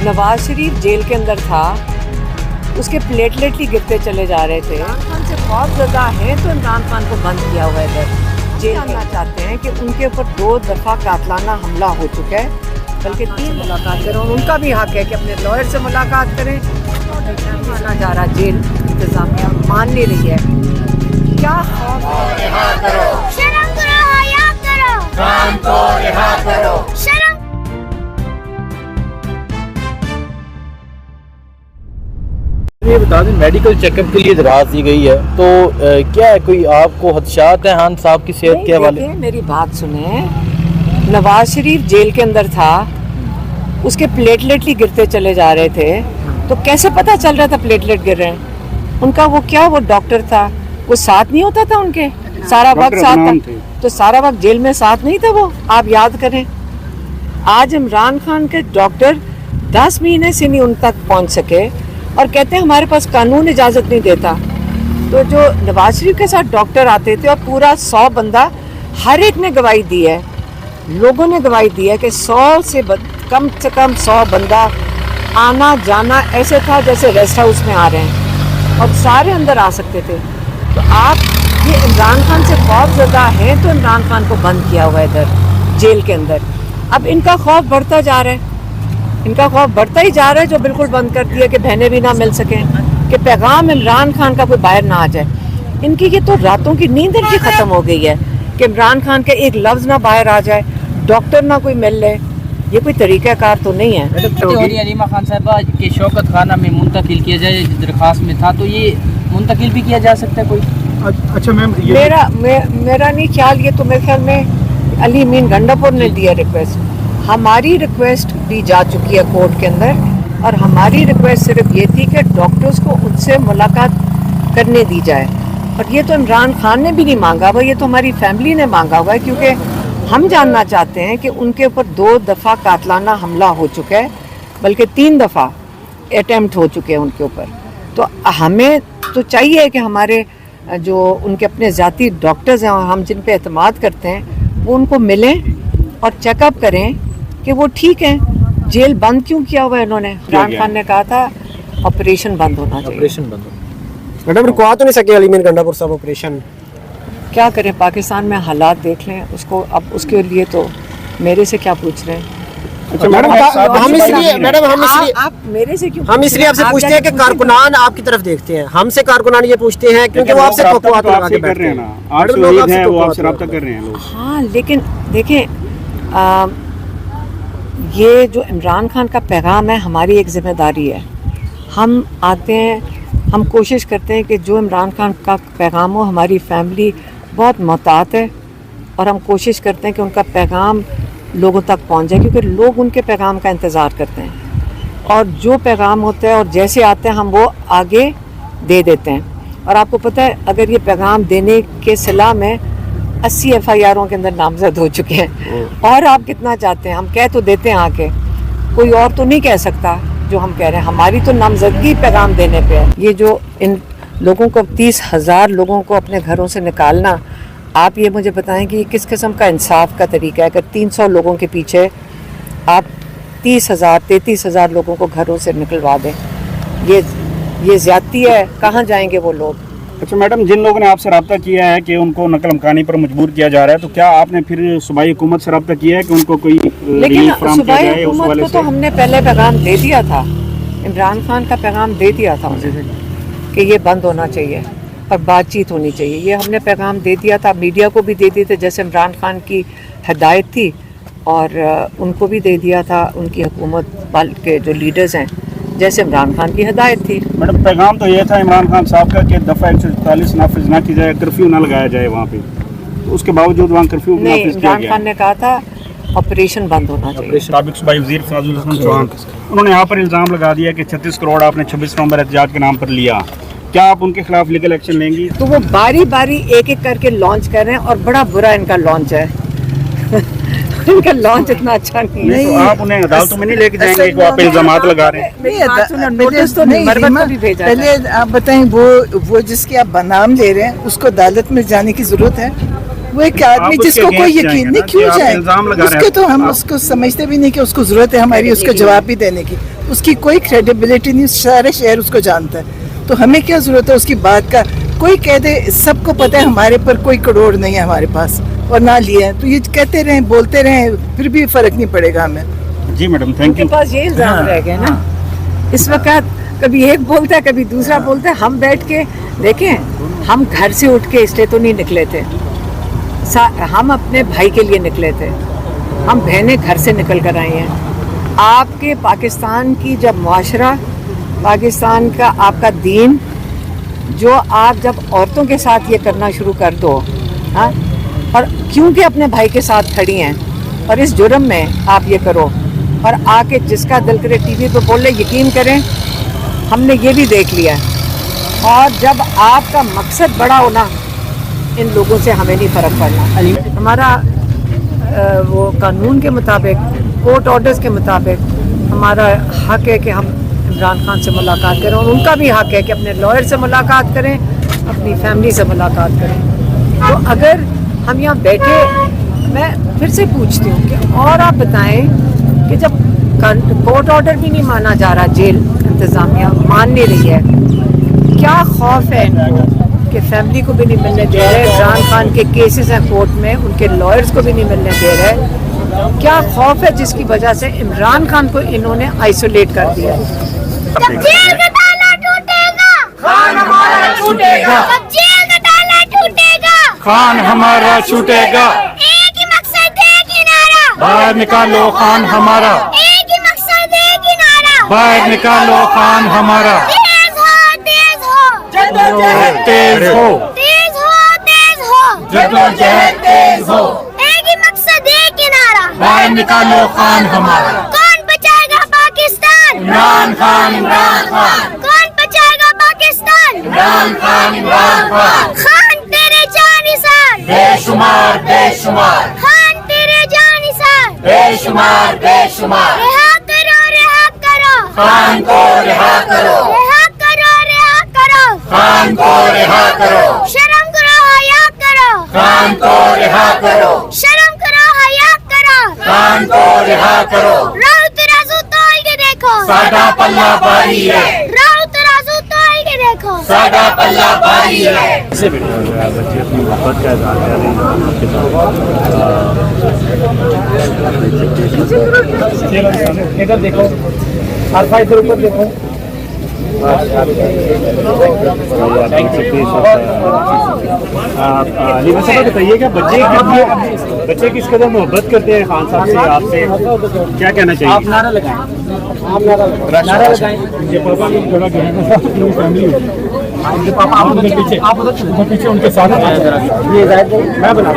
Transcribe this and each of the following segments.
Nawaz Sharif jail के अंदर था, उसके प्लेटलेट ही गिरते चले जा रहे थे। इमरान खान से खौफजदा हैं तो इमरान खान को बंद किया हुआ है इधर जेल। जानना चाहते हैं कि उनके ऊपर 2 दफ़ा कातलाना हमला हो चुका है, बल्कि 3 मुलाकात करें, और उनका भी हक है कि अपने लॉयर से मुलाकात करें। माना जा रहा जेल इंतजामिया मान नहीं रही है। क्या खौफ है? शर्म करो, हया करो, खान को रिहा करो। शर्म। ये बता दें, मेडिकल चेकअप के लिए दराज दी गई है, तो क्या है, कोई आपको खदशात है खान साहब की सेहत के हवाले? मेरी बात सुने, नवाज शरीफ जेल के अंदर था, उसके प्लेटलेट ही गिरते चले जा रहे थे, तो कैसे पता चल रहा था प्लेटलेट गिर रहे हैं? उनका वो डॉक्टर था, वो साथ नहीं होता था उनके, सारा वक्त साथ था, तो सारा वक्त जेल में साथ नहीं था वो। आप याद करें, आज इमरान खान के डॉक्टर 10 महीने से नहीं उन तक पहुंच सके और कहते हैं हमारे पास कानून इजाज़त नहीं देता। तो जो नवाज शरीफ के साथ डॉक्टर आते थे और पूरा 100 बंदा, हर एक ने गवाही दी है, लोगों ने गवाही दी है कि 100 से कम 100 बंदा आना जाना ऐसे था जैसे रेस्ट हाउस में आ रहे हैं, और सारे अंदर आ सकते थे। तो आप ये इमरान खान से खौफजदा हैं तो इमरान खान को बंद किया हुआ है इधर जेल के अंदर। अब इनका खौफ बढ़ता जा रहा है, इनका खौफ बढ़ता ही जा रहा है, जो बिल्कुल बंद कर दिया कि बहनें भी ना मिल सकें, कि पैगाम इमरान खान का कोई बाहर ना आ जाए। इनकी ये तो रातों की नींद इनकी ख़त्म हो गई है कि इमरान खान का एक लफ्ज़ ना बाहर आ जाए, डॉक्टर ना कोई मिल ले। ये कोई तरीक़ाकार तो नहीं है। अलीमा खान साहबा के शौकत खाना में मुंतकिल किया जाए दरख्वास्त में था, तो ये मुंतकिल भी किया जा सकता है कोई? अच्छा मैम, मेरा नहीं ख्याल, ये तो मेरे ख्याल में अली मीन गंडापुर ने दिया रिक्वेस्ट। हमारी रिक्वेस्ट भी जा चुकी है कोर्ट के अंदर, और हमारी रिक्वेस्ट सिर्फ ये थी कि डॉक्टर्स को उनसे मुलाकात करने दी जाए। और ये तो इमरान खान ने भी नहीं मांगा हुआ, ये तो हमारी फैमिली ने मांगा हुआ है, क्योंकि हम जानना चाहते हैं कि उनके ऊपर 2 दफ़ा कातलाना हमला हो चुका है, बल्कि 3 दफ़ा अटैम्प्ट हो चुके हैं उनके ऊपर। तो हमें तो चाहिए कि हमारे जो उनके अपने ज़ाती डॉक्टर्स हैं, हम जिन पे एतमाद करते हैं, वो उनको मिलें और चेकअप करें कि वो ठीक हैं। जेल बंद क्यों किया हुआ है इन्होंने? इमरान खान ने कहा था ऑपरेशन बंद होना चाहिए। ऑपरेशन बंद हो। मैडम रुकवा तो नहीं सके अली मीन गंडापुर साहब ऑपरेशन? क्या करें, पाकिस्तान में हालात देख लें उसको, अब उसके लिए तो मेरे से क्या पूछ रहे हैं? अच्छा मैडम, आप मेरे से क्यों? हम इसलिए आपसे पूछते हैं कि कारकुनान आपकी तरफ देखते हैं, हमसे कारकुनान ये पूछते हैं क्योंकि वो आपसे तवक्कुआत लगा के बैठते हैं। आपसे उम्मीद है, वो आपसे रब्ता कर रहे हैं लोग। हाँ, लेकिन देखें, ये जो इमरान खान का पैगाम है, हमारी एक जिम्मेदारी है। हम आते हैं, हम कोशिश करते हैं कि जो इमरान खान का पैगाम हो, हमारी फैमिली बहुत मोहतात है, और हम कोशिश करते हैं कि उनका पैगाम लोगों तक पहुंच जाए, क्योंकि लोग उनके पैगाम का इंतज़ार करते हैं, और जो पैगाम होता है और जैसे आते हैं हम वो आगे दे देते हैं। और आपको पता है, अगर ये पैगाम देने के सिला में 80 FIRों के अंदर नामजद हो चुके हैं, और आप कितना चाहते हैं, हम कह तो देते हैं आके, कोई और तो नहीं कह सकता जो हम कह रहे हैं। हमारी तो नामजदगी पैगाम देने पे है। ये जो इन लोगों को 30,000 लोगों को अपने घरों से निकालना, आप ये मुझे बताएं कि ये किस किस्म का इंसाफ का तरीका है? अगर 300 लोगों के पीछे आप 30,000 33,000 लोगों को घरों से निकलवा दें, ये ज़्यादती है। कहाँ जाएंगे वो लोग? अच्छा मैडम, जिन लोगों ने आपसे रब्ता किया है कि उनको नकल मकानी पर मजबूर किया जा रहा है, तो क्या आपने फिर सूबाई हुकूमत से रब्ता किया है कि उनको कोई लेकिन सूबाई हुकूमत को तो हमने पहले पैगाम दे दिया था, इमरान खान का पैगाम दे दिया था उन्हें कि ये बंद होना चाहिए और बातचीत होनी चाहिए। ये हमने पैगाम दे दिया था, मीडिया को भी दे दिए थे, जैसे इमरान खान की हिदायत थी, और उनको भी दे दिया था उनकी हुकूमत के जो लीडर्स हैं, जैसे इमरान खान की हिदायत थी। मैडम, पैगाम तो ये था इमरान खान साहब का कि दफ़ा 144 नाफिज ना की जाए, कर्फ्यू ना लगाया जाए वहाँ पे, तो उसके बावजूद वहाँ कर्फ्यू नहीं, इमरान खान ने कहा था ऑपरेशन बंद होना चाहिए। साबिक सूबाई वज़ीर फाजुल हसन चौहान, उन्होंने यहाँ पर इल्ज़ाम लगा दिया कि 36 करोड़ आपने 26 नवंबर एहतजाज के नाम पर लिया। क्या आप उनके खिलाफ लीगल एक्शन लेंगी? तो वो बारी बारी एक एक करके लॉन्च कर रहे हैं, और बड़ा बुरा इनका लॉन्च है। इनका लॉन्च इतना अच्छा नहीं है। तो आप उन्हें अदालतों में नहीं लेके जाएंगे कि आप इल्जामात लगा रहे हैं? नोटिस तो नहीं, मरवत को भी भेजा है। पहले आप बताएं, वो जिसके आप नाम ले रहे हैं उसको अदालत में जाने की जरूरत है? वो एक आदमी जिसको कोई यकीन नहीं, क्यों जाए? उसके तो हम उसको समझते भी नहीं कि उसको जरूरत है हमारी उसको जवाब भी देने की। اس کی کوئی کریڈیبلٹی نہیں, سارے شہر اس کو جانتا ہے. تو ہمیں کیا ضرورت ہے اس کی بات کا؟ کوئی کہہ دے, سب کو پتہ ہے ہمارے پر کوئی کروڑ نہیں ہے ہمارے پاس اور نہ لیا ہے, تو یہ کہتے رہیں بولتے رہیں, پھر بھی فرق نہیں پڑے گا ہمیں. جی میڈم ان تھینک کے یو. پاس یہ الزام رہ گئے نا اس وقت, کبھی ایک بولتا ہے کبھی دوسرا بولتا ہے. ہم بیٹھ کے دیکھیں, ہم گھر سے اٹھ کے اس لیے تو نہیں نکلے تھے, ہم اپنے بھائی کے لیے نکلے تھے, ہم بہنیں گھر سے نکل کر آئی ہیں. آپ کے پاکستان کی جب معاشرہ, پاکستان کا آپ کا دین, جو آپ جب عورتوں کے ساتھ یہ کرنا شروع کر دو, ہاں, اور کیونکہ اپنے بھائی کے ساتھ کھڑی ہیں اور اس جرم میں آپ یہ کرو, اور آ کے جس کا دل کرے ٹی وی پہ بول لے, یقین کریں ہم نے یہ بھی دیکھ لیا. اور جب آپ کا مقصد بڑا ہونا, ان لوگوں سے ہمیں نہیں فرق پڑنا. ہمارا وہ قانون کے مطابق, کورٹ آرڈرز کے مطابق ہمارا حق ہے کہ ہم عمران خان سے ملاقات کریں, اور ان کا بھی حق ہے کہ اپنے لائر سے ملاقات کریں, اپنی فیملی سے ملاقات کریں. تو اگر ہم یہاں بیٹھے, میں پھر سے پوچھتی ہوں کہ اور آپ بتائیں کہ جب کورٹ آرڈر بھی نہیں مانا جا رہا, جیل انتظامیہ مان نہیں رہی ہے, کیا خوف ہے ان کو کہ فیملی کو بھی نہیں ملنے دے رہے, عمران خان کے کیسز ہیں کورٹ میں, ان کے لائرز کو بھی نہیں ملنے دے رہے, کیا خوف ہے جس کی وجہ سے عمران خان کو انہوں نے آئسولیٹ کر دیا. جب جیل کا تالا ٹوٹے گا, خان ہمارا چھوٹے گا. جب جیل کا تالا ٹوٹے گا, خان ہمارا چھوٹے گا. ایک ہی مقصد, ایک ہی نعرہ, باہر نکالو خان ہمارا. ایک ہی مقصد, ایک ہی نعرہ, باہر نکالو خان ہمارا. تیز ہو, تیز ہو, تیز ہو, تیز ہو, تیز ہو, جدوجہد تیز ہو. ایک ہی مقصد, ایک ہی نعرہ, باہر نکالو خان ہمارا. کون بچائے گا پاکستان, عمران خان, عمران خان, کون بچائے گا پاکستان, عمران خان, عمران خان. خان تیرے جانثار, بے شمار, بے شمار, خان تیرے جانثار, بے شمار, بے شمار. رہا کرو, رہا کرو, خان کو رہا کرو. رہا کرو, رہا کرو, خان کو رہا کرو. شرم کرو, حیا کرو, خان کو رہا کرو. شرم کرو, حیا کرو, خان کو رہا کرو. راؤ ترازو تول کے دیکھو, ساڈا پلہ بھاری ہے. راؤ ترازو تول کے دیکھو. ساڈا پلہ بھاری ہے. ادھر دیکھو, عرفہ ادھر اوپر دیکھو. علی صاحب بتائیے کہ بچے کس قدر محبت کرتے ہیں خان صاحب سے, آپ سے کیا کہنا چاہیے؟ آپ نعرہ لگائیں, نعرہ لگائیں. یہ پاپا بھی تھوڑا فیملی پاپا آپ ادھر پیچھے, آپ ادھر پیچھے ان کے ساتھ یہ میں بنا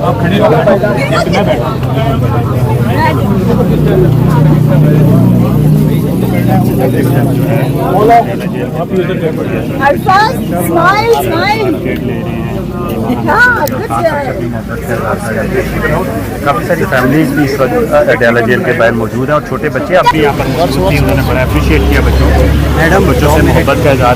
آپ کھڑے ہو میں بیٹھا. کافی ساری فیملیز بھی اس وقت اڈیالہ جیل کے باہر موجود ہیں اور چھوٹے بچے اب بھی یہاں پر موجود تھے. انہوں نے بڑا اپریشیٹ کیا بچوں کو, بچوں سے محبت کا اظہار